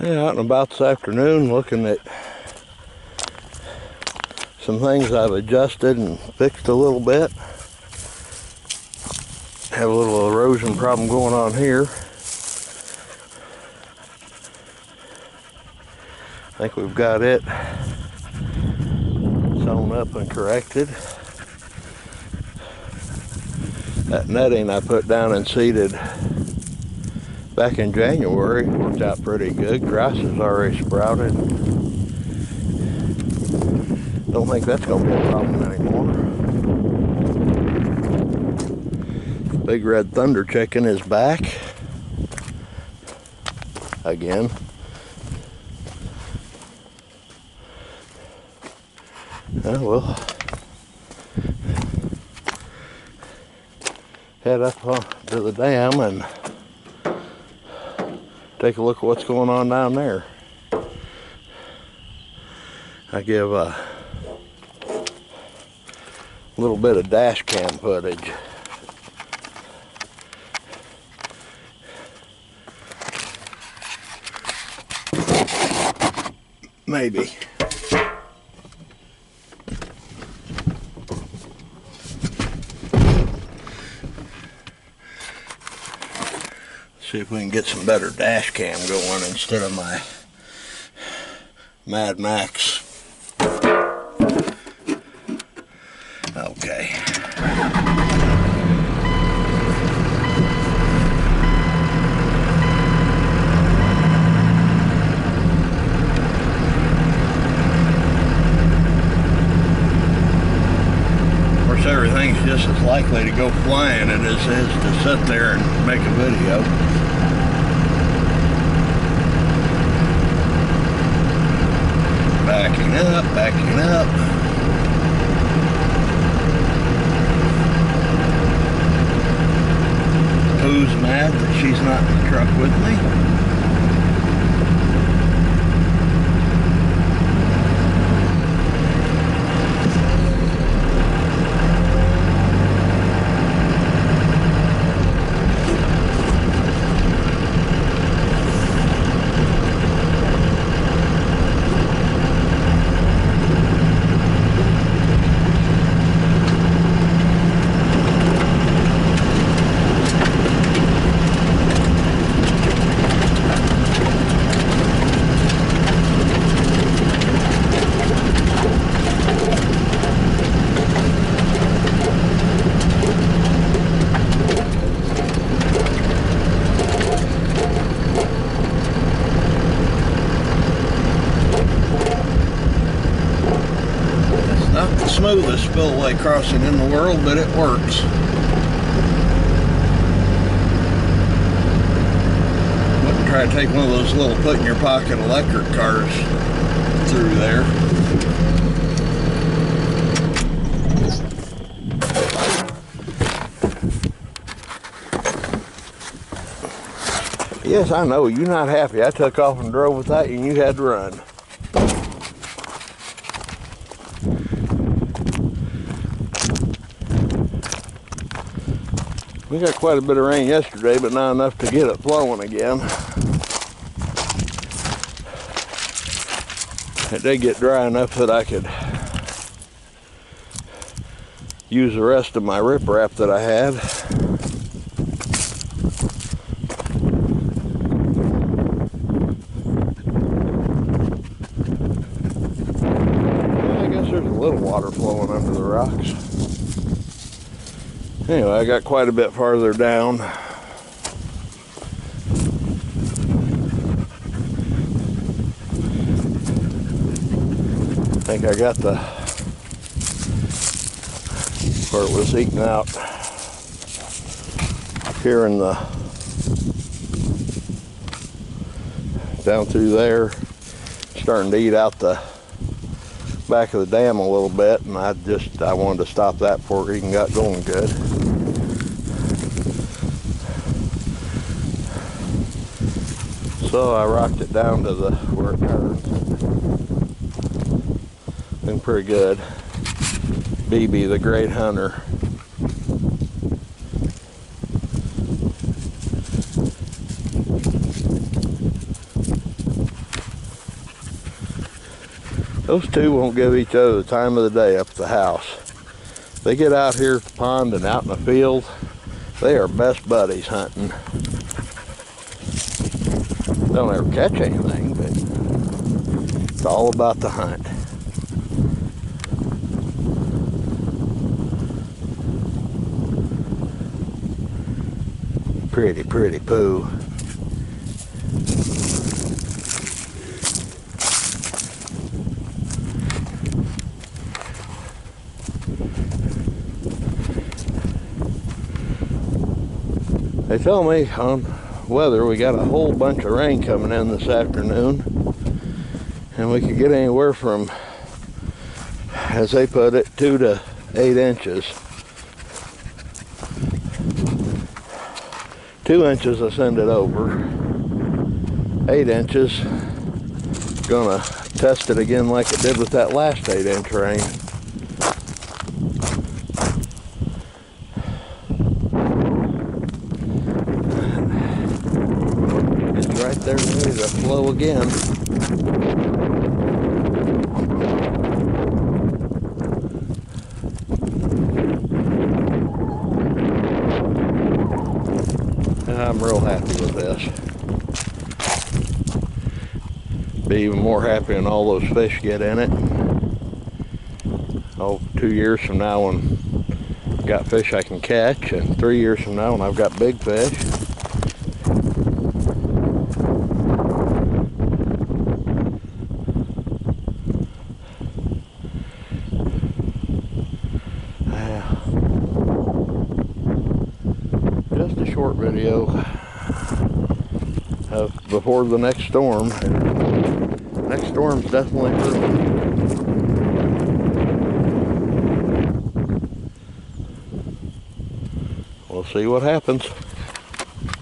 Yeah, out and about this afternoon looking at some things I've adjusted and fixed a little bit. Have a little erosion problem going on here. I think we've got it sewn up and corrected. That netting I put down and seeded back in January worked out pretty good. Grass has already sprouted. Don't think that's going to be a problem anymore. Big red thunder chicken is back again. We'll head up to the dam and take a look at what's going on down there. I give a little bit of dash cam footage. Maybe. See if we can get some better dash cam going instead of my Mad Max. Okay. Of course, everything's just as likely to go flying as it is to sit there and make a video. Backing up. Who's mad that she's not in the truck with me? Smoothest spillway crossing in the world, but it works. Wouldn't try to take one of those little put in your pocket electric cars through there. Yes, I know, you're not happy. I took off and drove with that and you had to run. We got quite a bit of rain yesterday, but not enough to get it flowing again. It did get dry enough that I could use the rest of my riprap that I had. Well, I guess there's a little water flowing under the rocks. Anyway, I got quite a bit farther down. I think I got where it was eating out here in the, down through there, starting to eat out the back of the dam a little bit, and I wanted to stop that before it even got going good. So I rocked it down to where it turns. Been pretty good. BB the Great Hunter. Those two won't give each other the time of the day up at the house. They get out here at the pond and out in the field, they are best buddies hunting. Don't ever catch anything, but it's all about the hunt. Pretty, pretty poo. They tell me on weather we got a whole bunch of rain coming in this afternoon, and we could get anywhere from, as they put it, 2 to 8 inches. 2 inches I send it over. 8 inches, gonna test it again like it did with that last 8-inch rain. It's right there ready to flow again. I'm real happy with this. Be even more happy when all those fish get in it. Oh, 2 years from now when I've got fish I can catch, and 3 years from now when I've got big fish. Just a short video of before the next storm. Next storm's definitely brewing. We'll see what happens.